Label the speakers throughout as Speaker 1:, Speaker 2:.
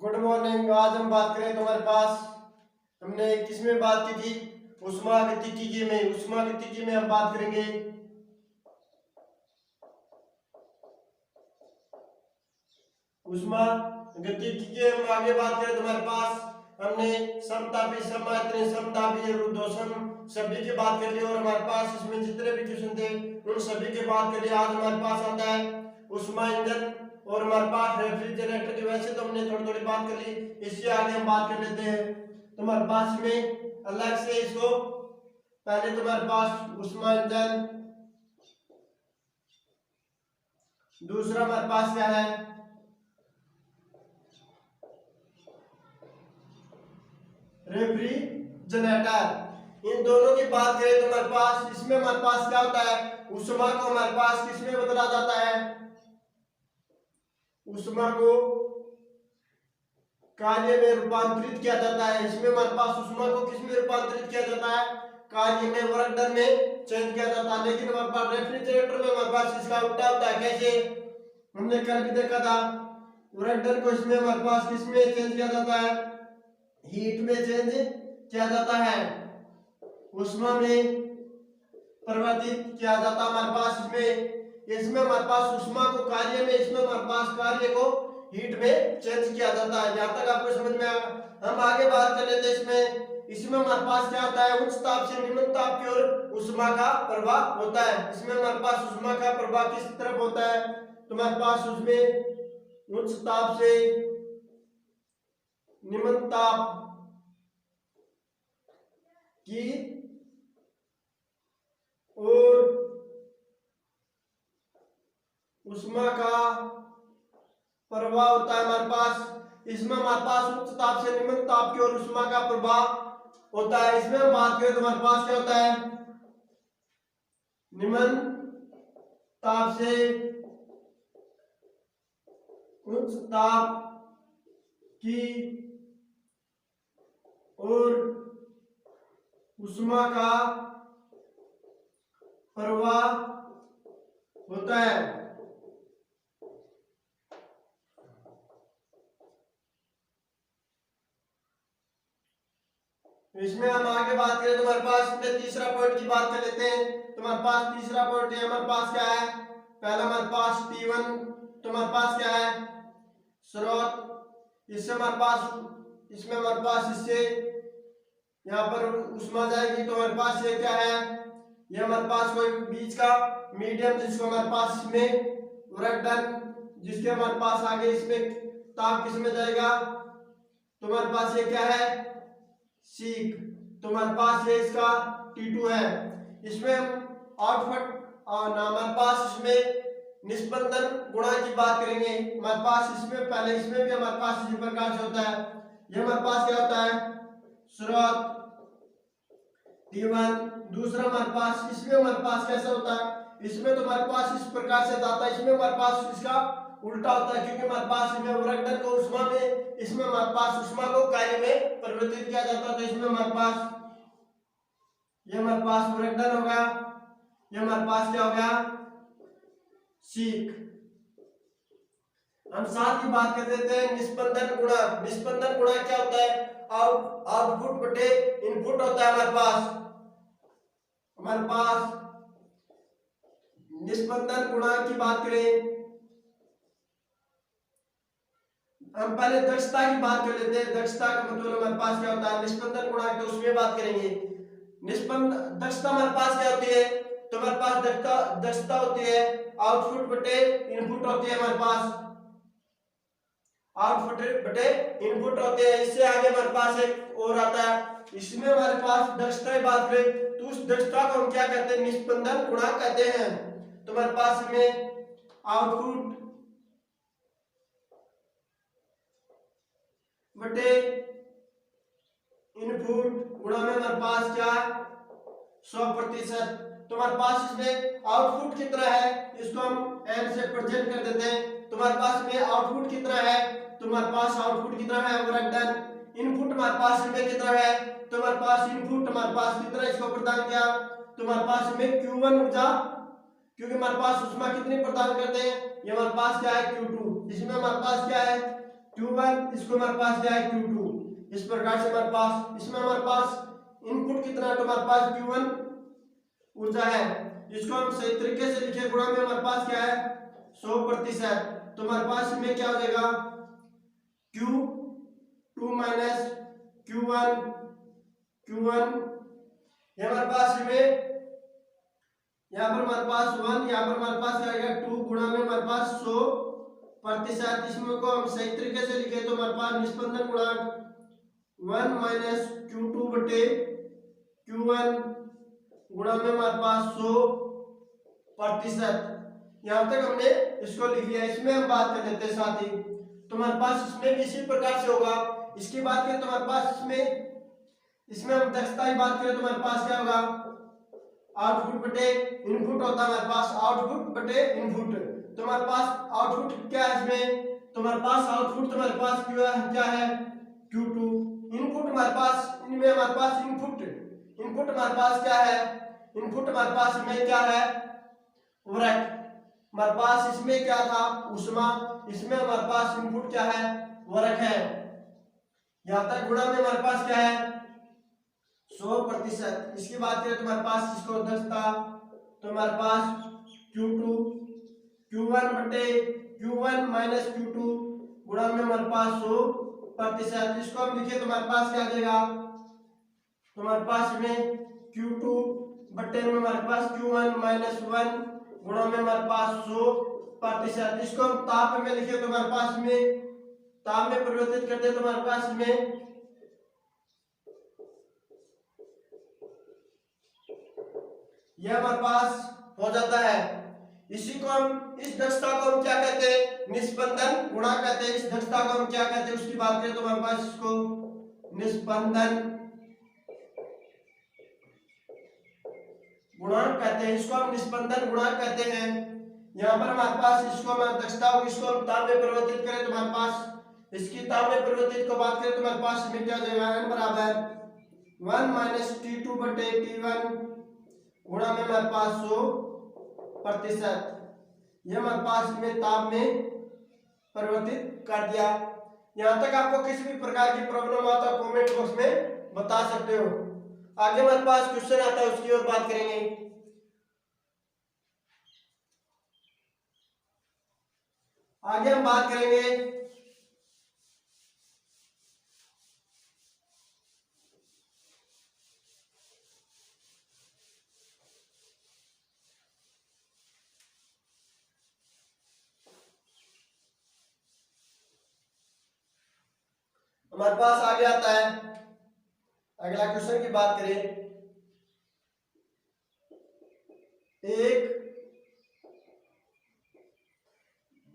Speaker 1: Good morning. आज हम बात करें तुम्हारे पास, हमने किसमें बात की थी? ऊष्मागतिकी में। ऊष्मागतिकी में हम बात करेंगे ऊष्मागतिकी हम आगे बात करें तुम्हारे पास, हमने समतापी, समायतनी, समतापी, रुद्धोष्म सभी की बात कर ली और हमारे पास इसमें जितने भी क्वेश्चन थे उन सभी की बात कर ली। आज हमारे पास आता है ऊष्मा इंजन और हमारे पास रेफ्रिजरेटर की। वैसे तो हमने थोड़ी थोड़ी बात कर ली, इससे आगे हम बात कर लेते हैं। तुम्हारे पास में अलग से इसको पहले तुम्हारे पास ऊष्मा इंजन, दूसरा हमारे पास क्या है? रेफ्रिजरेटर। इन दोनों की बात करें तो हमारे पास इसमें हमारे पास क्या होता है? ऊष्मा को हमारे पास किसमें बदला जाता है? ऊष्मा को कार्य में रूपांतरित किया जाता है। इसमें हमारे पास ऊष्मा को किसमें रूपांतरित किया जाता है? कार्य में, वर्क डन में चेंज किया जाता है। लेकिन हमारे पास रेफ्रिजरेटर में हमारे पास इसका उल्टा होता है। कैसे? हमने कल भी देखा था, वर्क डन को इसमें हमारे पास किसमें चेंज किया जाता है? हीट में चेंज किया जाता है, ऊष्मा में परिवर्तित किया जाता है हमारे पास। इसमें हमारे पास ऊष्मा को कार्य में, इसमें हमारे पास कार्य को हीट में चेंज किया जाता है। यहाँ तक आपको समझ में आया? हम आगे बात कर लेते हैं। इसमें हमारे पास क्या होता है? उच्च ताप से निम्न ताप की ओर ऊष्मा का प्रवाह होता है। इसमें हमारे पास ऊष्मा का प्रवाह किस तरफ होता है? तुम्हारे पास उसमें उच्च ताप से निम्न ताप की और ऊष्मा का प्रवाह होता है हमारे पास। इसमें हमारे पास उच्च ताप से निम्न ताप की ओर ऊष्मा का प्रवाह होता है। इसमें हम बात करें तो हमारे पास क्या होता है? निम्न ताप से उच्च ताप की और ऊष्मा का प्रवाह होता है। इसमें हम आगे बात करें तो हमारे पास तीसरा पॉइंट की बात कर लेते हैं। तुम्हारे पास तीसरा पॉइंट है, हमारे पास क्या है? पहला हमारे पास T1, तुम्हारे पास क्या है? स्रोत। इससे हमारे पास, इसमें हमारे पास इससे यहाँ पर ऊष्मा जाएगी तो हमारे पास ये क्या है? ये हमारे पास कोई बीच का मीडियम, जिसको हमारे पास इसमें वर्क डन, जिसके हमारे पास आगे इसमें ताप किसमें जाएगा? तुम्हारे पास ये क्या है? सीक। तुम्हारे पास ये इसका T2 है। इसमें हम आउटपुट और हमारे पास इसमें निस्पंदन गुणा की बात करेंगे। हमारे पास इसमें पहले, इसमें भी हमारे पास इसी प्रकार से होता है। ये हमारे पास क्या होता है? स्रोत T1। दूसरा हमारे पास, इसमें हमारे पास कैसा होता है? इसमें तो हमारे पास इस प्रकार से जाता है, इसमें हमारे पास इसका उल्टा होता है, क्योंकि हमारे पास इसमें वर्क डन को ऊष्मा में, इसमें हमारे पास ऊष्मा को कार्य में परिवर्तित किया जाता है। तो इसमें हमारे पास ये हमारे पास वर्क डन हो गया, ये हमारे पास क्या हो गया? सीक। हम साथ ही बात कर देते हैं निस्पंदन गुणा। निस्पंदन गुणा क्या होता है? आउटपुट बटे इनपुट होता है हमारे पास। हमारे पास निस्पंदन गुणा की बात करें, हम पहले दक्षता की बात कर लेते हैं। दक्षता का मतलब हमारे पास क्या होता है? निस्पंदन गुणा तो उसमें बात करेंगे। दक्षता हमारे पास क्या होती है? तो हमारे पास दक्षता होती है आउटपुट बटे इनपुट होती है हमारे पास। आउटपुट बटे इनपुट होते हैं। इससे आगे हमारे पास एक और आता है, इसमें हमारे पास दक्षता की बात करें तो उस दक्षता को हम क्या कहते हैं? निस्पंदन गुणांक कहते हैं। तो हमारे पास में आउटपुट बटे इनपुट गुणा में हमारे पास क्या है? 100%। तो हमारे पास इसमें आउटपुट कितना है? इसको हम n से प्रेजेंट कर देते हैं। तुम्हारे पास में आउटपुट कितना है? तुम्हारे पास आउटपुट कितना है? Work done. इनपुट हमारे पास में कितना है? तुम्हारे पास इनपुट हमारे पास कितना इसको प्रदान किया? तुम्हारे पास में Q1 ऊर्जा, क्योंकि हमारे पास ऊष्मा कितनी प्रदान करते हैं? ये हमारे पास क्या है? Q2। इसमें हमारे पास क्या है? Q1, इसको हमारे पास क्या है Q2। इस प्रकार से हमारे पास इसमें हमारे पास इनपुट कितना है, तो हमारे पास Q1 ऊर्जा है, इसको हम सही तरीके से लिखे, गुणा में हमारे पास क्या है 100%, तो हमारे पास इसमें क्या हो जाएगा Q2 माइनस Q1, ये हमारे पास में यहाँ पर हमारे पास 1, यहाँ पर हमारे पास क्या आएगा 2, गुणा में हमारे पास 100%, इसमें को हम सही तरीके से लिखे तो हमारे पास निस्पंदन गुणांक 1 माइनस Q2 बटे Q1 गुणा में हमारे पास 100%। यहाँ तक हमने इसको लिख लिया। इसमें हम बात कर लेते हैं साथ ही, तो हमारे पास इसमें भी इसी प्रकार से होगा। इसकी बात करें तो हमारे पास इसमें हम दक्षता की बात करें तो हमारे पास क्या होगा आउटपुट बटे इनपुट होता है, हमारे पास आउटपुट बटे इनपुट, तो हमारे पास आउटपुट क्या है इसमें, तो हमारे पास आउटपुट तो हमारे पास क्या है Q2, इनपुट हमारे पास इनमें हमारे पास इनपुट हमारे पास क्या है, इनपुट हमारे पास इसमें क्या है वर्क, हमारे पास इसमें क्या था ऊष्मा, इसमें हमारे पास इनपुट क्या है वर्क है। यहाँ तक गुणा में हमारे पास क्या है 100%। इसकी बात करें तो हमारे पास इसको दक्षता, तो हमारे पास Q1 बटे Q1 माइनस Q2 गुणा में हमारे पास 100%, इसको हम लिखे तो हमारे पास क्या आ जाएगा, तो हमारे पास में Q2 बटे में हमारे पास Q1 माइनस 1 गुणा में हमारे पास 100%, इसको हम ताप में लिखे तो हमारे पास में ताप में परिवर्तित करते तो हमारे पास में यह हमारे पास हो जाता है। इसी को हम इस दक्षता को हम क्या कहते हैं निस्पंदन गुणांक कहते हैं। इस दक्षता को हम क्या कहते हैं उसकी बात करें तो हमारे पास इसको निस्पंदन गुणांक कहते हैं, इसको हम निस्पंदन गुणांक कहते हैं। यहाँ पर हमारे पास इसको हम दक्षता हो इसको हम ताप में परिवर्तित करें तो हमारे पास इसकी ताप में परिवर्तित को बात करें तो हमारे पास इसमें क्या जाएगा n बराबर 1 माइनस T2 बटे T1 गुणा में हमारे पास 100%, ये हमारे पास में ताप में परिवर्तित कर दिया। यहाँ तक आपको किसी भी प्रकार की प्रॉब्लम आता है कमेंट बॉक्स में बता सकते हो। आगे हमारे पास क्वेश्चन आता है उसकी ओर बात करेंगे। आगे हम बात करेंगे हमारे पास आगे आता है अगला क्वेश्चन की बात करें। एक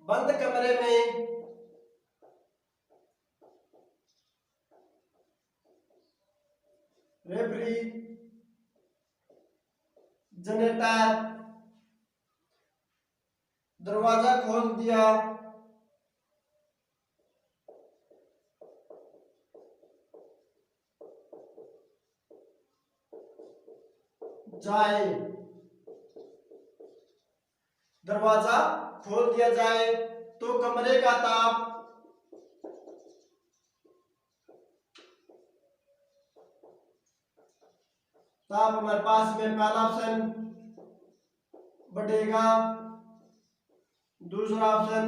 Speaker 1: बंद कमरे में रेफ्रिजरेटर दरवाजा खोल दिया जाए, दरवाजा खोल दिया जाए तो कमरे का ताप हमारे पास में पहला ऑप्शन बढ़ेगा, दूसरा ऑप्शन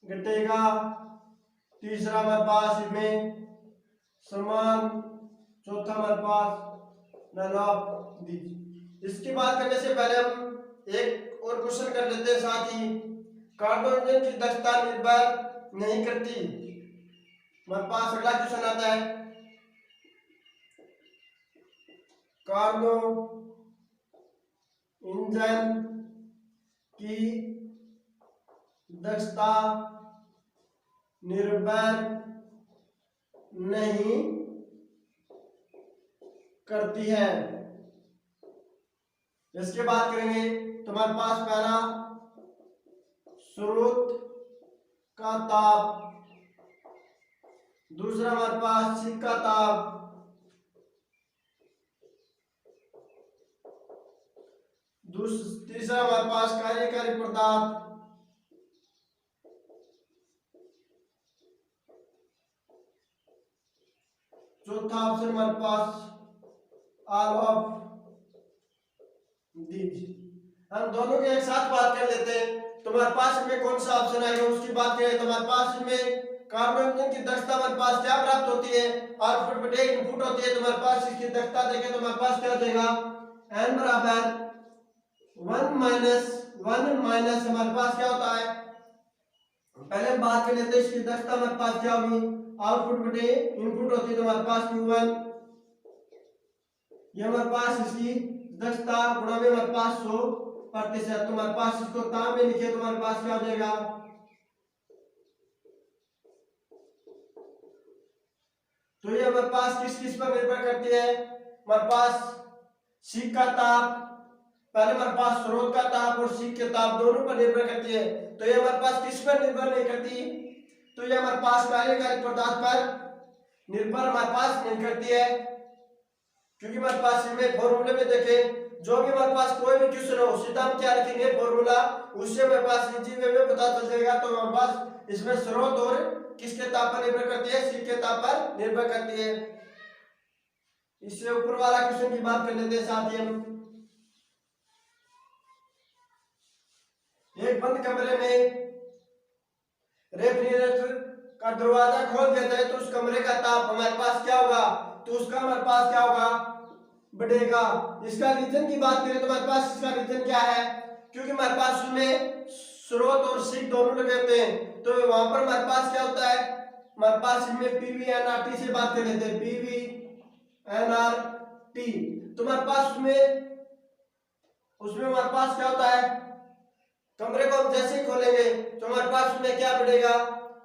Speaker 1: घटेगा, तीसरा हमारे पास इसमें समान, चौथा हमारे पास इसकी बात करने से पहले हम एक और क्वेश्चन कर लेते हैं साथ ही। कार्बोनियम की दक्षता निर्भर नहीं करती। हमारे पास अगला क्वेश्चन आता है कार्बो इंजन की दक्षता निर्भर नहीं करती है। इसके बात करेंगे तो हमारे पास पहला स्रोत का ताप, दूसरा हमारे पास सीख का ताप, तीसरा हमारे पास कार्यकारी पदार्थ, चौथा ऑप्शन हमारे पास ऑल ऑफ दीज। हम दोनों के एक साथ बात कर लेते हैं। तुम्हारे पास में कौन सा ऑप्शन आएगा उसकी बात करें। तुम्हारे पास में कार्बन इंजन की दक्षता हमारे पास क्या प्राप्त होती है, आउटपुट बटे इनपुट होती है। तुम्हारे पास इसकी दक्षता देखें तुम्हारे पास क्या हो जाएगा, n बराबर 1 माइनस हमारे पास क्या होता है, पहले बात कर लेते हैं इसकी दक्षता हमारे पास क्या होगी, आउटपुट बटे इनपुट होती है तुम्हारे पास Q1, ये हमारे पास इसकी दक्षता गुणा में हमारे पास 100%। तुम्हारे पास इसको ताम में लिखे तुम्हारे पास क्या हो जाएगा, तो ये हमारे पास किस किस पर निर्भर करती है, हमारे पास सीख का ताप, पहले हमारे पास स्रोत का ताप और सीख के ताप दोनों पर निर्भर करती है। तो ये हमारे पास किस पर निर्भर नहीं करती, तो ये हमारे पास कार्यकारी पदार्थ पर निर्भर हमारे पास नहीं करती है। क्योंकि हमारे पास इसमें फॉर्मूले में देखें, जो भी हमारे पास कोई भी क्वेश्चन हो सीधा हम क्या रखेंगे फॉर्मूला, उससे हमारे पास इजी वे में पता चल जाएगा। तो हमारे पास इसमें स्रोत और किसके ताप पर निर्भर करती है, सीख के ताप पर निर्भर करती है। इससे ऊपर वाला क्वेश्चन की बात कर लेते हैं साथ ही हम। एक बंद कमरे में रेफ्रिजरेटर का दरवाजा खोल दिया जाए तो उस कमरे का ताप हमारे पास क्या होगा, तो उसका हमारे पास क्या होगा, बढ़ेगा। इसका रीजन की बात करें तो हमारे पास इसका रीजन क्या है, क्योंकि हमारे पास उसमें स्रोत और सीख दोनों लगे होते हैं। तो वहां पर हमारे पास क्या होता है, हमारे पास इसमें PV/NRT से बात कर लेते हैं, PV/NRT। तो हमारे पास उसमें हमारे पास क्या होता है, कमरे को हम जैसे ही खोलेंगे तो हमारे पास उसमें क्या बढ़ेगा,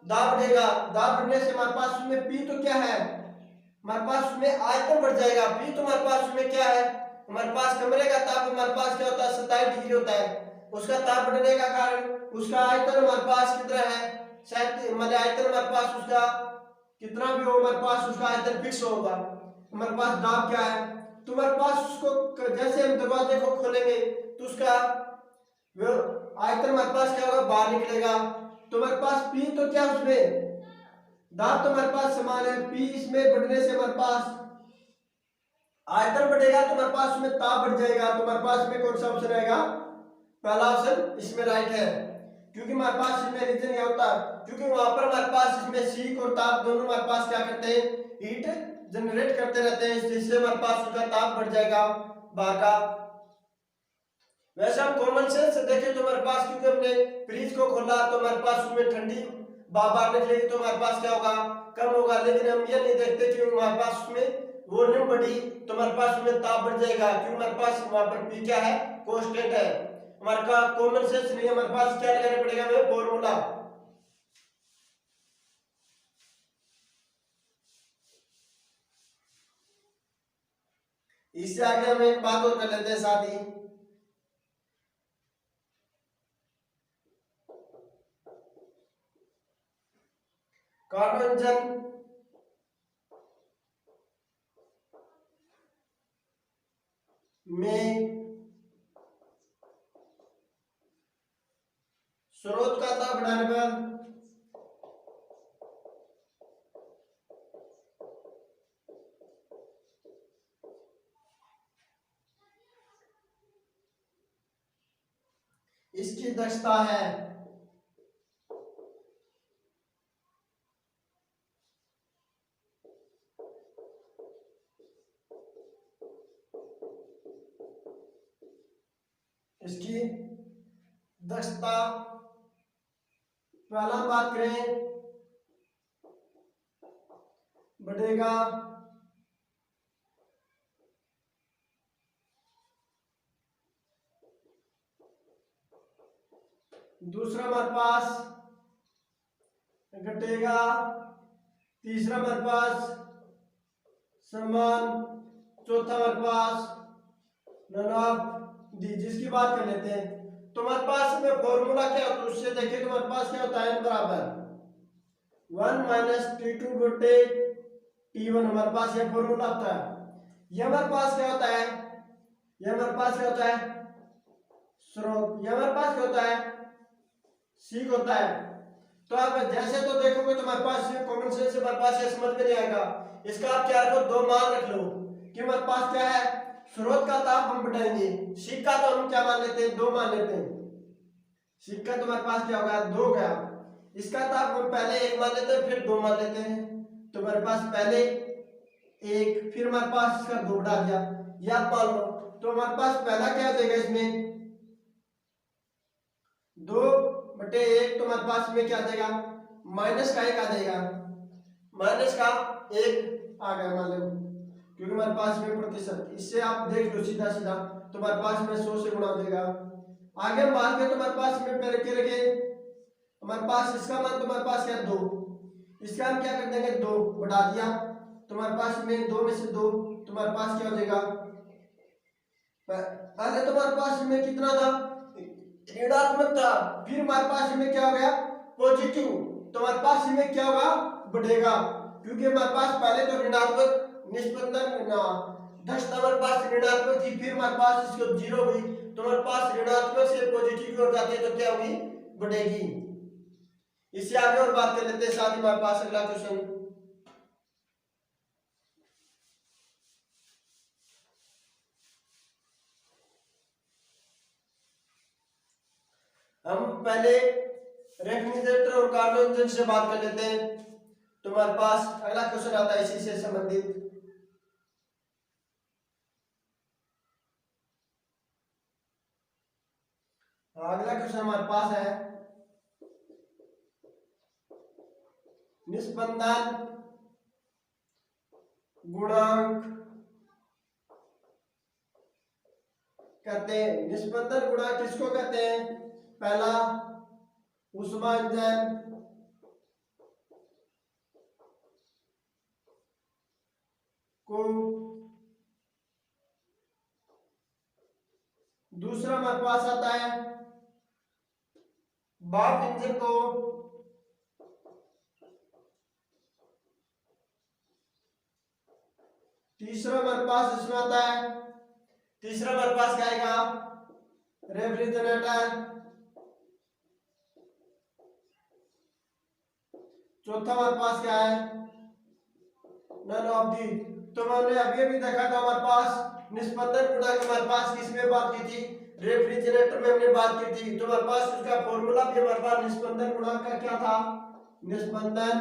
Speaker 1: दाब बढ़ेगा। दाब बढ़ने से हमारे पास उसमें P तो क्या है, हमारे पास उसमें आयतन बढ़ जाएगा। P तो हमारे पास उसमें क्या है, हमारे पास कमरे का ताप हमारे पास क्या होता है 27 डिग्री होता है। उसका ताप बढ़ने का कारण उसका आयतन हमारे पास कितना है, शायद मतलब आयतन हमारे पास उसका कितना भी हो हमारे पास उसका आयतन फिक्स होगा। हमारे पास दाब क्या है, तो हमारे पास उसको जैसे हम दरवाजे को खोलेंगे तो उसका आयतन हमारे पास क्या होगा, बाहर निकलेगा। तो हमारे पास P तो क्या उसमें दाब तो हमारे पास समान है, P इसमें बढ़ने से हमारे पास आयतन बढ़ेगा तो हमारे पास उसमें ताप बढ़ जाएगा। तो हमारे पास में कौन सा ऑप्शन आएगा, पहला ऑप्शन इसमें राइट है। क्योंकि हमारे पास इसमें रीजन क्या होता है, क्योंकि वहां पर हमारे पास इसमें सीख और ताप दोनों हमारे पास क्या करते हैं, हीट जनरेट करते रहते हैं, जिससे हमारे पास उसका ताप बढ़ जाएगा बाहर का। वैसे हम कॉमन सेंस से देखें तो हमारे पास, क्योंकि हमने फ्रिज को खोला तो हमारे पास उसमें ठंडी बाहर निकलेगी तो हमारे पास क्या होगा, कम होगा। लेकिन हम ये नहीं देखते कि हमारे पास उसमें वॉल्यूम बढ़ी तो हमारे पास उसमें ताप बढ़ जाएगा, क्योंकि हमारे पास वहां पर P क्या है, कांस्टेंट है। हमारे का कॉमन सेंस नहीं, हमारे पास क्या लगाना पड़ेगा, हमें फॉर्मूला। इससे आगे हम एक बात और कर लेते हैं साथ ही, कार्बन इंजन में स्रोत का ताप बढ़ाने पर इसकी दक्षता है इसकी दक्षता, पहला बात करें बढ़ेगा, दूसरा हमारे पास घटेगा, तीसरा हमारे पास समान, चौथा हमारे पास नन ऑफ दी। जिसकी बात कर लेते हैं तो हमारे पास में फॉर्मूला क्या होता है, उससे देखिए तो हमारे पास क्या होता है, n बराबर 1 माइनस T2 बटे T1 हमारे पास ये फॉर्मूला होता है। ये हमारे पास क्या होता है, ये हमारे पास क्या होता है स्रोत, ये हमारे पास क्या होता है सीख होता है। तो आप जैसे तो देखोगे तो हमारे पास कॉमन सेंस से हमारे पास ये समझ में नहीं आएगा। इसका आप क्या रखो, दो मान रख लो कि हमारे पास क्या है, स्रोत का ताप हम बढ़ाएंगे, सीख का तो हम क्या मान लेते हैं, दो मान लेते हैं। सीख का तो हमारे पास क्या होगा, दो गया। इसका ताप हम पहले एक मान लेते हैं फिर दो मान लेते हैं। तो हमारे पास पहले एक, फिर हमारे पास इसका दो बढ़ा दिया, ये आप मान लो। तो हमारे पास पहला क्या हो जाएगा इसमें, दो बटे एक, तो हमारे पास में क्या आ जाएगा, माइनस का एक आ जाएगा, माइनस का एक आ गया मान लो, क्योंकि हमारे पास में प्रतिशत, इससे आप देख लो सीधा सीधा, तो हमारे पास में 100 से गुणा हो जाएगा। आगे हम बात करें तो हमारे पास में पहले के रखे, हमारे पास इसका मान तो हमारे पास क्या दो, इसका हम क्या कर देंगे, दो बढ़ा दिया, तो हमारे पास में दो में से दो, तो हमारे पास क्या हो जाएगा, पहले तो हमारे पास में कितना था, ऋणात्मक था, फिर हमारे पास में क्या हो गया, पॉजिटिव, तो हमारे पास में क्या होगा, बढ़ेगा, क्योंकि हमारे पास पहले तो ऋणात्मक निष्पंदन दक्षता हमारे पास ऋणात्मक थी, फिर हमारे पास इसको जीरो हुई, तो हमारे पास ऋणात्मक से पॉजिटिव की ओर जाती है, तो क्या होगी, बढ़ेगी। इससे आगे और बात कर लेते हैं, साथ ही हमारे पास अगला क्वेश्चन, हम पहले रेफ्रिजरेटर और कार्बन इंजन से बात कर लेते हैं। तो हमारे पास अगला क्वेश्चन आता है इसी से संबंधित। अगला क्वेश्चन हमारे पास है, निस्पंदन गुणांक कहते हैं। निस्पंदन गुणांक किसको कहते हैं, पहला ऊष्मा इंजन को, दूसरा हमारे पास आता है भाप इंजन को, तीसरा हमारे पास इसमें आता है, तीसरा हमारे पास क्या आएगा, रेफ्रिजरेटर, चौथा हमारे पास क्या है, नन ऑफ दी। तो हमने अभी अभी देखा था हमारे पास निस्पंदन गुणांक हमारे पास किसमें बात की थी, रेफ्रिजरेटर में हमने बात की थी। तो हमारे पास उसका फॉर्मूला भी हमारे पास निस्पंदन गुणांक का क्या था, निस्पंदन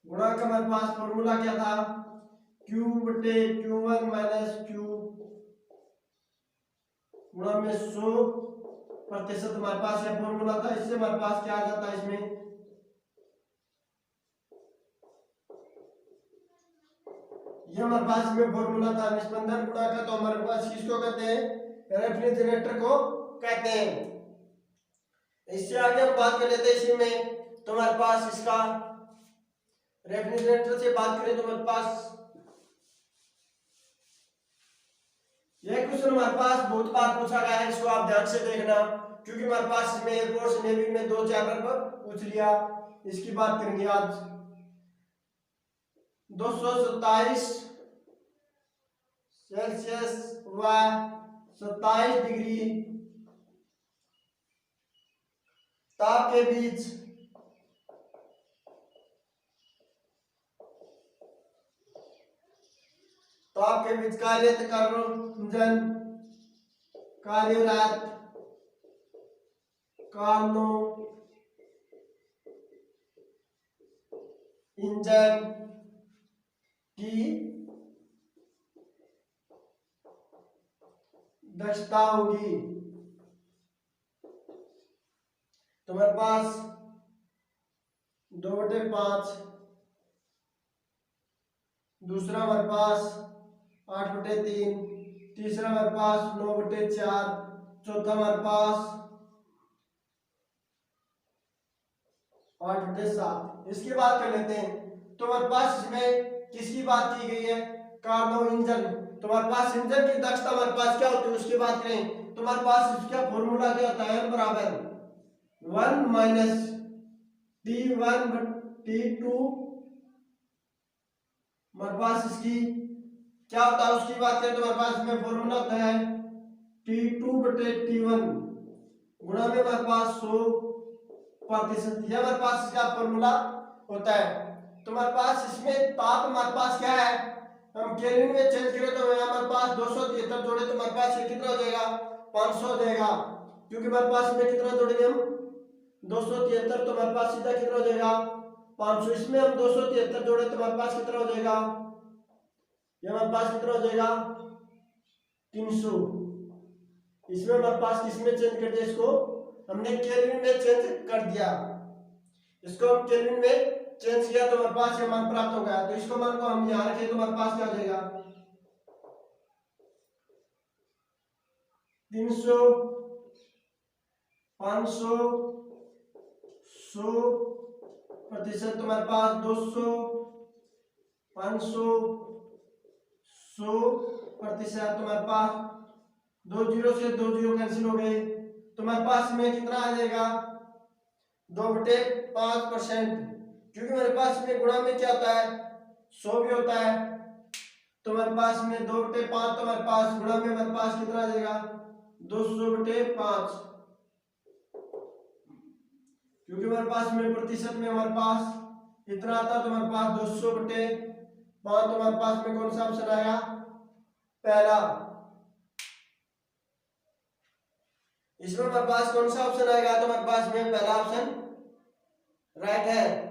Speaker 1: गुणांक का हमारे पास फॉर्मूला क्या था, Q बटे Q1 माइनस Q गुणा में 100% हमारे पास यह फॉर्मूला था। इससे हमारे पास क्या आ जाता है, इसमें ये हमारे पास में फॉर्मूला था निस्पंदन गुणांक का। तो हमारे पास किसको कहते हैं, रेफ्रिजरेटर को कहते हैं। इससे आगे हम बात कर लेते हैं इसी में। तो हमारे पास इसका रेफ्रिजरेटर से बात करें तो हमारे पास यह क्वेश्चन हमारे पास बहुत बार पूछा गया है, इसको आप ध्यान से देखना, क्योंकि हमारे पास इसमें एयरफोर्स नेवी में 2 चैप्टर पर पूछ लिया। इसकी बात करेंगे आज 227 सेल्सियस व 27 डिग्री ताप के बीच कार्यरत इंजन कार्यरत इंजन की दक्षता होगी। तो हमारे पास 2/5, दूसरा हमारे पास 8/3, तीसरा हमारे पास 9/4, चौथा हमारे पास 8/7। इसकी बात कर लेते हैं। तो हमारे पास इसमें किसकी बात की गई है, कार्नो इंजन। तो हमारे पास इंजन की दक्षता हमारे पास क्या होती है उसकी बात करें तो हमारे पास इसका फॉर्मूला क्या होता है, बराबर 1 माइनस T1/T2। हमारे पास इसकी क्या होता है उसकी बात करें तो हमारे पास इसमें फॉर्मूला होता है T2/T1 गुणा में हमारे पास 100%, यह हमारे पास इसका फॉर्मूला होता है। तो हमारे पास इसमें ताप हमारे पास क्या है, हम केल्विन में चेंज करें तो हमारे पास 273 जोड़े तो हमारे पास ये कितना हो जाएगा, 500 हो जाएगा, क्योंकि हमारे पास में कितना जोड़ेंगे हम 273, तो हमारे पास सीधा कितना हो जाएगा 500। इसमें हम 273 जोड़े तो हमारे पास कितना हो जाएगा, ये हमारे पास कितना हो जाएगा 300। इसमें हमारे पास किसमें चेंज कर दिया, इसको हमने केल्विन में चेंज कर दिया, इसको हम केल्विन में चेंज किया तो हमारे पास ये मान प्राप्त हो गया। तो इसको मान को हम यहाँ रखें तो हमारे पास क्या हो जाएगा 300, 500, 100% तुम्हारे पास 200, 500, 100% तुम्हारे पास 2 जीरो से 2 जीरो कैंसिल हो गए, तुम्हारे पास में कितना आ जाएगा 2/5%, क्योंकि मेरे पास में गुणा में क्या होता है 100 भी होता है, तो हमारे पास में 2/5, तो हमारे पास गुणा में हमारे पास कितना आ जाएगा 200/5, क्योंकि हमारे पास में प्रतिशत में हमारे पास इतना आता, तो हमारे पास 200/5, तो हमारे पास में कौन सा ऑप्शन आएगा, पहला। इसमें हमारे पास कौन सा ऑप्शन आएगा, तो हमारे पास में पहला ऑप्शन राइट है।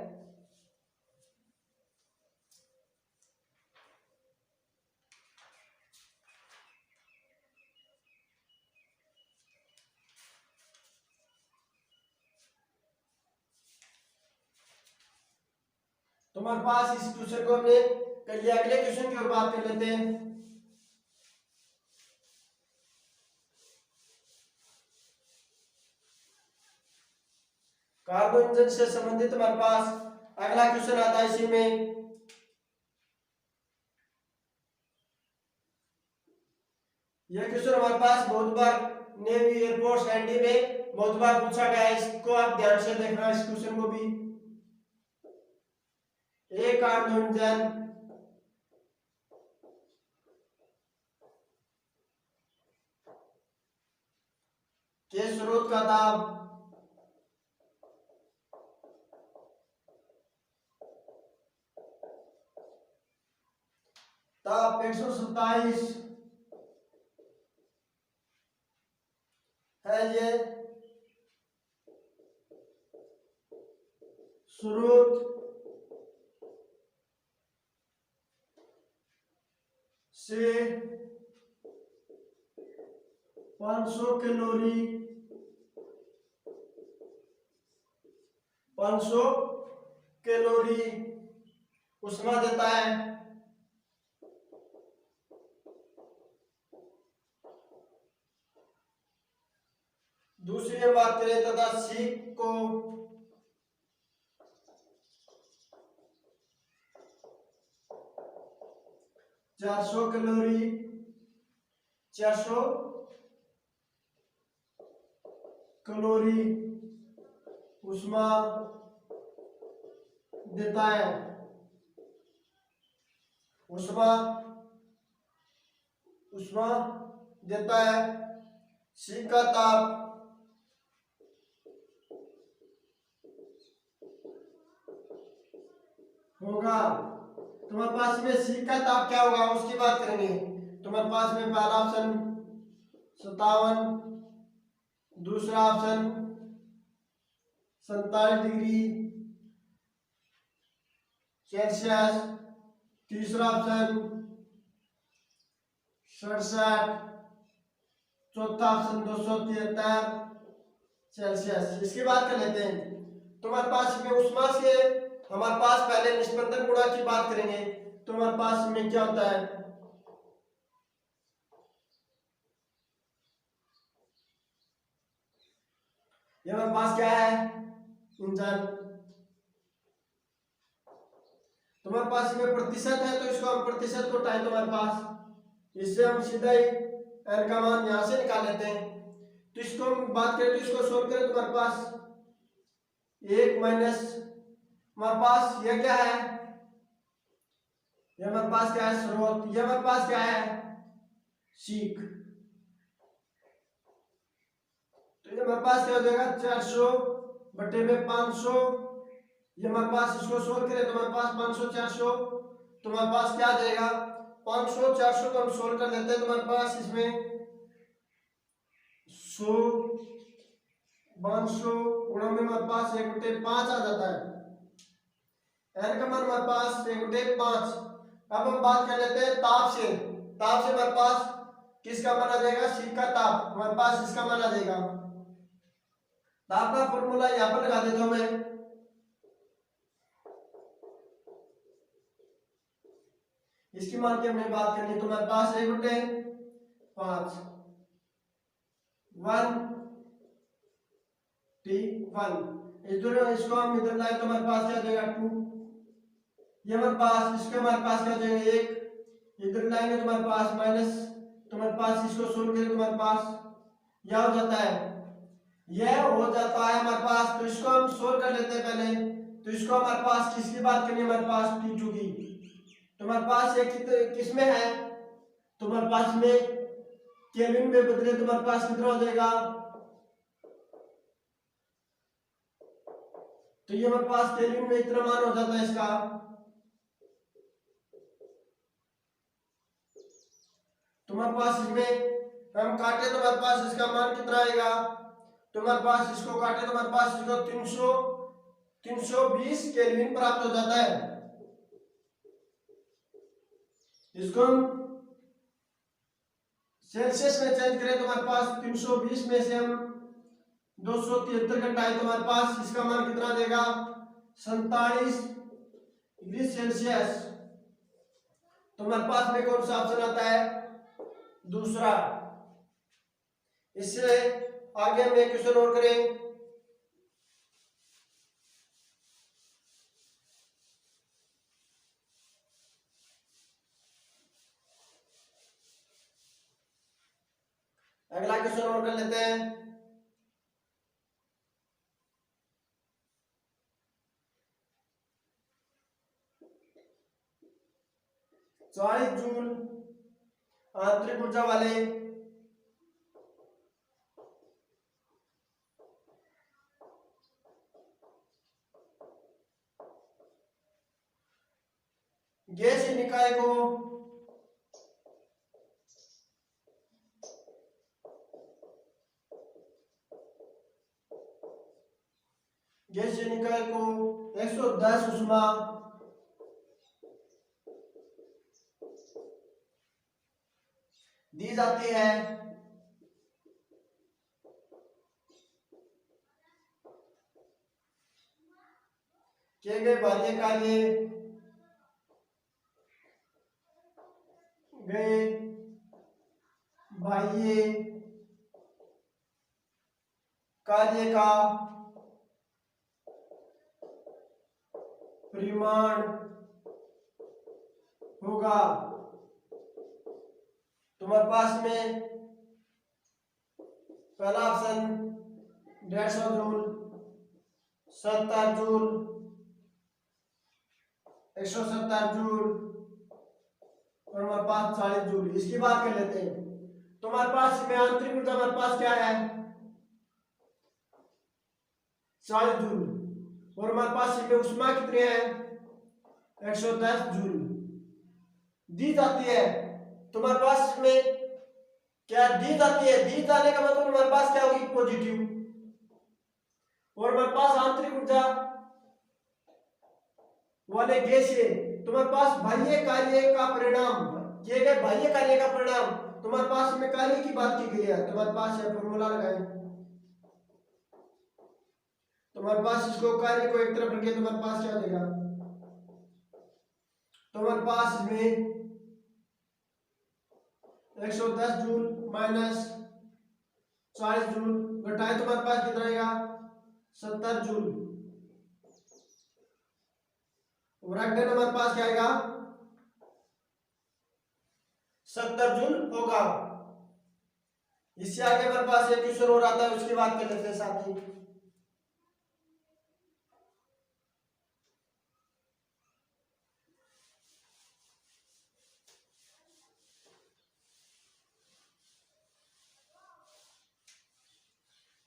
Speaker 1: तो हमारे पास इस क्वेश्चन को हमने कर लिया। अगले क्वेश्चन की ओर बात कर लेते हैं। कार्बन इंजन से संबंधित हमारे पास अगला क्वेश्चन आता है। इसी में यह क्वेश्चन हमारे पास बहुत बार नेवी, एयरफोर्स, एनडी में बहुत बार पूछा गया है, इसको आप ध्यान से देखना इस क्वेश्चन को भी। एक कार्बन इंजन के स्रोत का ताप ताप 127 है, ये स्रोत से 500 कैलोरी 500 कैलोरी उष्मा देता है। दूसरी हम बात करें तथा सीख को 400 कैलोरी 400 कैलोरी उष्मा देता है। उष्मा उष्मा देता है। सीख का ताप होगा, तुम्हारे पास में सीख का ताप क्या होगा उसकी बात करेंगे। तुम्हारे पास में पहला ऑप्शन 57, दूसरा ऑप्शन 47 डिग्री सेल्सियस, तीसरा ऑप्शन 67, चौथा ऑप्शन 273 सेल्सियस। इसकी बात कर लेते हैं। तुम्हारे पास में उष्मा से हमारे पास पहले निस्पंदन गुणा की बात करेंगे। तो हमारे पास में क्या होता है, ये हमारे पास क्या है इंजन, तुम्हारे पास में प्रतिशत है, तो इसको हम प्रतिशत को टाइम तुम्हारे पास, इससे हम सीधा ही एन का मान यहां से निकाल लेते हैं। तो इसको हम बात करें तो इसको सोल्व करें, तुम्हारे पास 1 माइनस हमारे पास यह क्या है, ये हमारे पास क्या है स्रोत, ये हमारे पास क्या है सीख। तो तो ये हमारे पास क्या हो जाएगा 400 बटे में 500। ये हमारे पास इसको सोल्व करें तो हमारे पास 500 400 तो हमारे पास क्या आ जाएगा 500 400 को हम सोल्व कर लेते हैं तो हमारे पास इसमें 100 500 गुणा में हमारे पास 1/5 आ जाता है। n का मान हमारे पास 1/5। अब हम बात कर लेते हैं ताप से। ताप से हमारे पास किसका मान आ जाएगा C का ताप हमारे पास इसका मान आ जाएगा। ताप का फॉर्मूला यहाँ पर लगा देता हूं मैं। इसकी मान की हमने बात करनी तो हमारे पास 1/5 1T1 इधर इसको हम इधर लाए तो हमारे पास क्या आ जाएगा 2। ये हमारे पास इसके हमारे पास क्या आ जाएगा 1 इधर लाएंगे तो हमारे पास माइनस तो हमारे पास इसको सोल्व करें तो हमारे पास यह हो जाता है यह हो जाता है हमारे पास। तो इसको हम सोल्व कर लेते हैं पहले। तो इसको हमारे पास किसकी बात करनी है हमारे पास T2 की। तो हमारे पास ये किस में है तो हमारे पास में केल्विन में बदले तो हमारे पास कितना हो जाएगा तो ये हमारे पास केल्विन में इतना मान हो जाता है इसका। तो हमारे पास इसमें हम काटे तो हमारे पास इसका मान कितना आएगा तो हमारे पास इसको काटे तो हमारे पास इसको 320 केल्विन प्राप्त हो जाता है। इसको हम सेल्सियस में चेंज करें तो हमारे पास 320 में से हम 273 घटाए तो हमारे पास इसका मान कितना देगा 47 डिग्री सेल्सियस। तो हमारे पास में कौन सा ऑप्शन आता है दूसरा। इससे आगे हम एक क्वेश्चन और करें। अगला क्वेश्चन और कर लेते हैं। चालीस जूल आंतरिक ऊर्जा वाले गैसीय निकाय को गैसीय निकाय को 110 ऊष्मा दी जाती है किए गए बाह्य कार्य का परिमाण होगा। तुम्हारे पास में पहला ऑप्शन 150 जूल 70 जूल 170 जूल और हमारे पास 40 जूल। इसकी बात कर लेते हैं। तो हमारे पास में आंतरिक ऊर्जा हमारे पास क्या है 40 जूल और हमारे पास इसमें ऊष्मा कितनी है 110 जूल दी जाती है। तो हमारे पास में क्या दी जाती है दी जाने का मतलब हमारे पास क्या होगी पॉजिटिव और हमारे पास आंतरिक ऊर्जा वाले गैसीय तो हमारे पास बाह्य कार्य का परिणाम किए गए बाह्य कार्य का परिणाम तो हमारे पास में कार्य की बात की गई है। तो हमारे पास यह फॉर्मूला लगाएं तो हमारे पास इसको कार्य को एक तरफ रखें तो हमारे पास क्या देगा तो हमारे पास में 110 जूल माइनस 40 जूल घटाए तो हमारे पास कितना आएगा 70 जूल ब्रैकेट हमारे पास क्या आएगा 70 जूल होगा। इससे आगे हमारे पास एक क्वेश्चन और आता है उसकी बात कर लेते हैं साथ ही।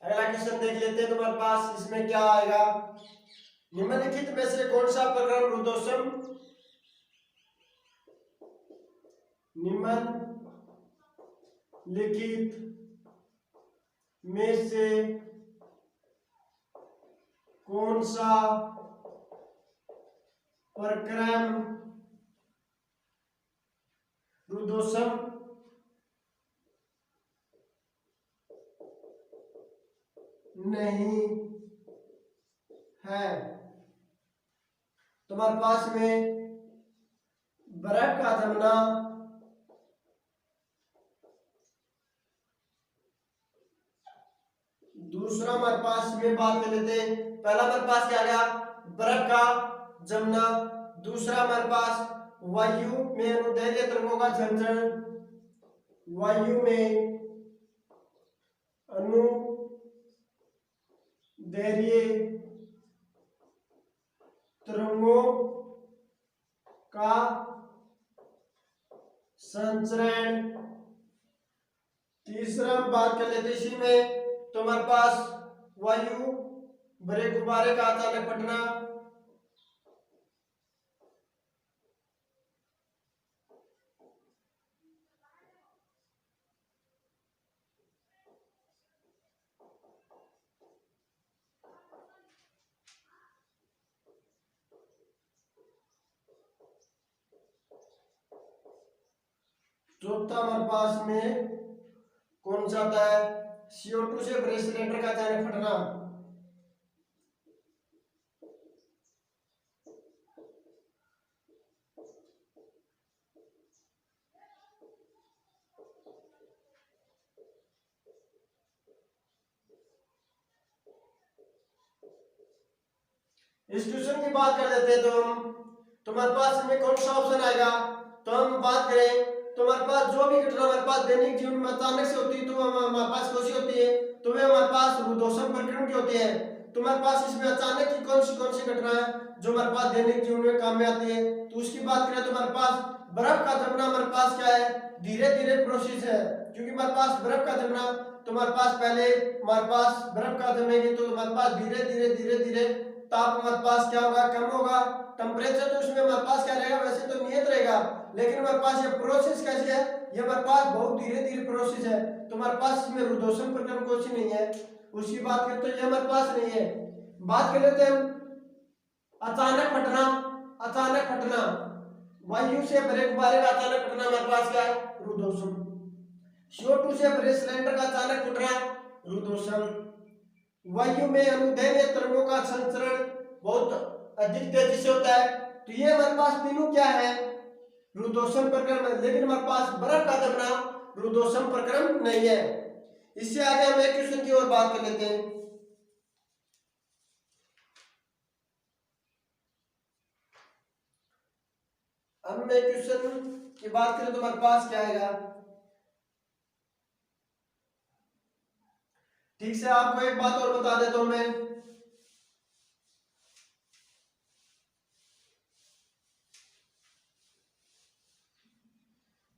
Speaker 1: अगला क्वेश्चन देख लेते हैं तुम्हारे पास, इसमें क्या आएगा। निम्नलिखित में से कौन सा प्रकरण रुद्धोष्म, निम्नलिखित में से कौन सा प्रकरण रुद्धोष्म नहीं है। तुम्हारे पास में बर्फ का जमना, दूसरा हमारे पास में बात कर लेते हैं। पहला हमारे पास क्या गया, बर्फ का जमना। दूसरा हमारे पास वायु में अनुदैर्घ्य तरंगों का झंझन, वायु में अनुदैर्घ्य तरंगों का संचरण। तीसरा हम बात कर लेते इसी में, तो हमारे पास वायु भरे गुब्बारे का अचानक फटना। चौथा हमारे पास में कौन सा आता है, CO2 से भरे सिलेंडर का अचानक फटना। इस क्वेश्चन की बात कर लेते हैं तो हम, तुम्हारे पास में कौन सा ऑप्शन आएगा। तो हम बात करें तो हमारे पास जो भी घटना हमारे पास दैनिक जीवन में अचानक से होती है तो हमारे पास कौन सी होती है, तो वे हमारे पास रुद्धोष्म प्रकरण की होती है। तुम्हारे पास इसमें अचानक की कौन सी घटना है जो हमारे पास दैनिक जीवन में काम में आती है। तो उसकी बात करें तो हमारे पास बर्फ का जमना हमारे पास क्या है, धीरे धीरे प्रोसेस है। क्योंकि हमारे पास बर्फ का जमना, तो हमारे पास पहले हमारे पास बर्फ का जमेगी तो हमारे पास धीरे धीरे ताप हमारे पास क्या होगा, कम होगा। टेम्परेचर तो उसमें हमारे पास क्या रहेगा, वैसे तो नियत रहेगा, लेकिन हमारे पास ये प्रोसेस कैसी है, ये हमारे पास बहुत धीरे प्रोसेस है। तो हमारे पास इसमें रुद्धोष्म प्रकरण कुछ नहीं है। उसकी बात करें तो ये हमारे पास नहीं है। बात कर लेते हैं हम अचानक फटना। अचानक फटना, वायु से भरे गुब्बारे का अचानक फटना हमारे पास क्या है, रुद्धोष्म। CO2 से भरे सिलेंडर का अचानक फटना, रुद्धोष्म। वायु में अनुदैर्घ्य तरंगों का संचरण बहुत अधिक तेजी से होता है। तो ये हमारे पास तीनों क्या है, रुद्धोष्म प्रकरण। लेकिन हमारे पास बर्फ का जमना रुद्धोष्म प्रकरण नहीं है। इससे आगे हम एक क्वेश्चन की ओर बात कर लेते हैं। अब मैं क्वेश्चन की बात करें तो हमारे पास क्या आएगा। ठीक से आपको एक बात और बता देता हूं मैं,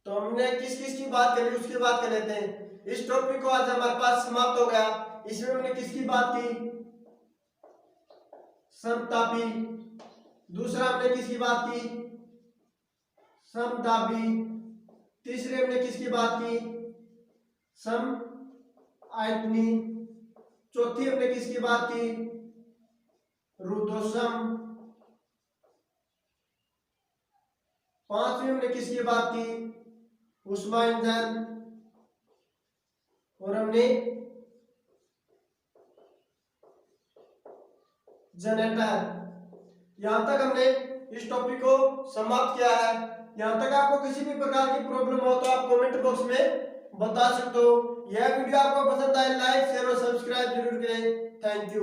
Speaker 1: तो हमने किस किस की बात करी उसकी बात कर लेते हैं। इस टॉपिक को आज हमारे पास समाप्त हो गया। इसमें हमने किसकी बात की, समतापी। दूसरा हमने किसकी बात की, समतापी। तीसरे हमने किसकी बात की, सम आयतनी। चौथी हमने किसकी बात की, रुद्धोष्म। पांचवी हमने किसकी बात की, ऊष्मा इंजन। और हमने जनरेटर। यहां तक हमने इस टॉपिक को समाप्त किया है। यहां तक आपको किसी भी प्रकार की प्रॉब्लम हो तो आप कमेंट बॉक्स में बता सकते हो। यह वीडियो आपको पसंद आए लाइक शेयर और सब्सक्राइब जरूर करें। Thank you.